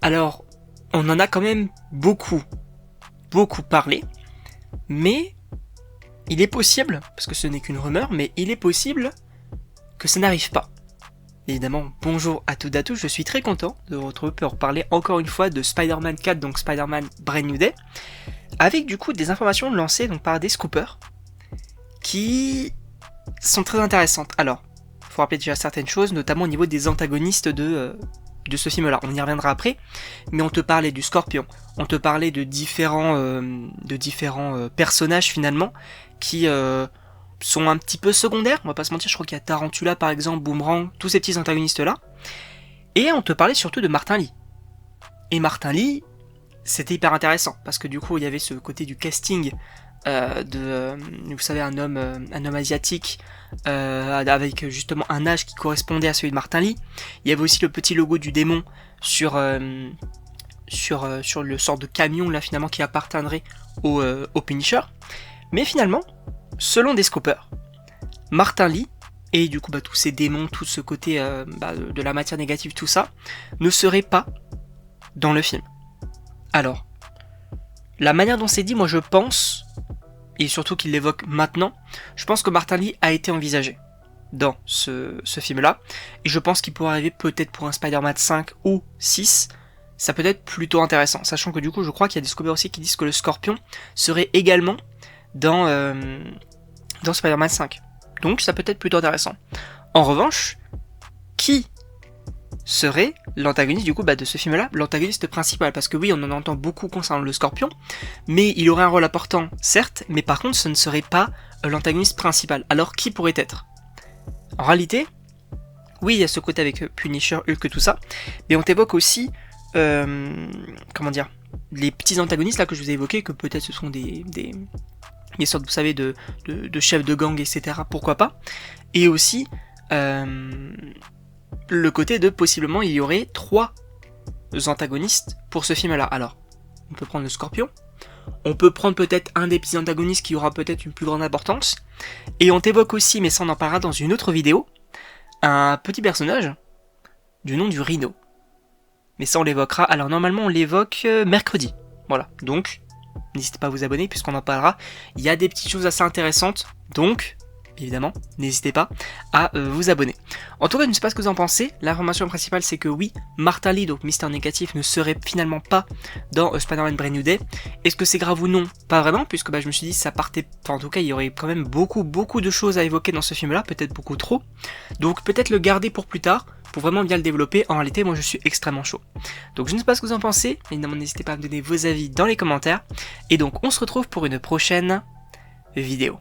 Alors, on en a quand même beaucoup parlé, mais il est possible, parce que ce n'est qu'une rumeur, mais il est possible que ça n'arrive pas. Évidemment, bonjour à toutes et à tous, je suis très content de vous retrouver pour parler encore une fois de Spider-Man 4, donc Spider-Man Brand New Day, avec du coup des informations lancées donc, par des scoopers, qui sont très intéressantes. Alors, il faut rappeler déjà certaines choses, notamment au niveau des antagonistes de ce film-là. On y reviendra après, mais on te parlait du Scorpion, on te parlait de différents personnages finalement, qui sont un petit peu secondaires, on va pas se mentir, je crois qu'il y a Tarantula par exemple, Boomerang, tous ces petits antagonistes-là, et on te parlait surtout de Martin Li. Et Martin Li, c'était hyper intéressant, parce que du coup il y avait ce côté du casting vous savez, un homme asiatique avec justement un âge qui correspondait à celui de Martin Li. Il y avait aussi le petit logo du démon sur le sort de camion là finalement qui appartiendrait au Punisher. Mais finalement, selon des scopers, Martin Li et du coup tous ces démons, tout ce côté de la matière négative, tout ça, ne serait pas dans le film. Alors, la manière dont c'est dit, moi je pense, et surtout qu'il l'évoque maintenant, je pense que Martin Li a été envisagé dans ce film-là, et je pense qu'il pourrait arriver peut-être pour un Spider-Man 5 ou 6, ça peut être plutôt intéressant, sachant que du coup je crois qu'il y a des scopers aussi qui disent que le Scorpion serait également dans Spider-Man 5, donc ça peut être plutôt intéressant. En revanche, qui serait l'antagoniste du coup de ce film-là, l'antagoniste principal, parce que oui, on en entend beaucoup concernant le Scorpion, mais il aurait un rôle important, certes, mais par contre ce ne serait pas l'antagoniste principal. Alors qui pourrait être ? En réalité, oui, il y a ce côté avec Punisher, Hulk, tout ça, mais on t'évoque aussi, les petits antagonistes là que je vous ai évoqués, que peut-être ce sont des sortes, vous savez, de chefs de gang, etc. Pourquoi pas ? Et aussi, le côté de possiblement il y aurait 3 antagonistes pour ce film là. Alors, on peut prendre le Scorpion, on peut prendre peut-être un des petits antagonistes qui aura peut-être une plus grande importance, et on t'évoque aussi, mais ça on en parlera dans une autre vidéo, un petit personnage du nom du Rhino. Mais ça on l'évoquera, alors normalement on l'évoque mercredi, voilà, donc n'hésitez pas à vous abonner puisqu'on en parlera, il y a des petites choses assez intéressantes, donc évidemment, n'hésitez pas à vous abonner. En tout cas, je ne sais pas ce que vous en pensez. L'information principale, c'est que oui, Martin Li, donc Mister Négatif, ne serait finalement pas dans Spider-Man Brand New Day. Est-ce que c'est grave ou non ? Pas vraiment, puisque je me suis dit ça partait... Enfin, en tout cas, il y aurait quand même beaucoup de choses à évoquer dans ce film-là, peut-être beaucoup trop. Donc peut-être le garder pour plus tard, pour vraiment bien le développer. En réalité, moi, je suis extrêmement chaud. Donc je ne sais pas ce que vous en pensez. Évidemment, n'hésitez pas à me donner vos avis dans les commentaires. Et donc, on se retrouve pour une prochaine vidéo.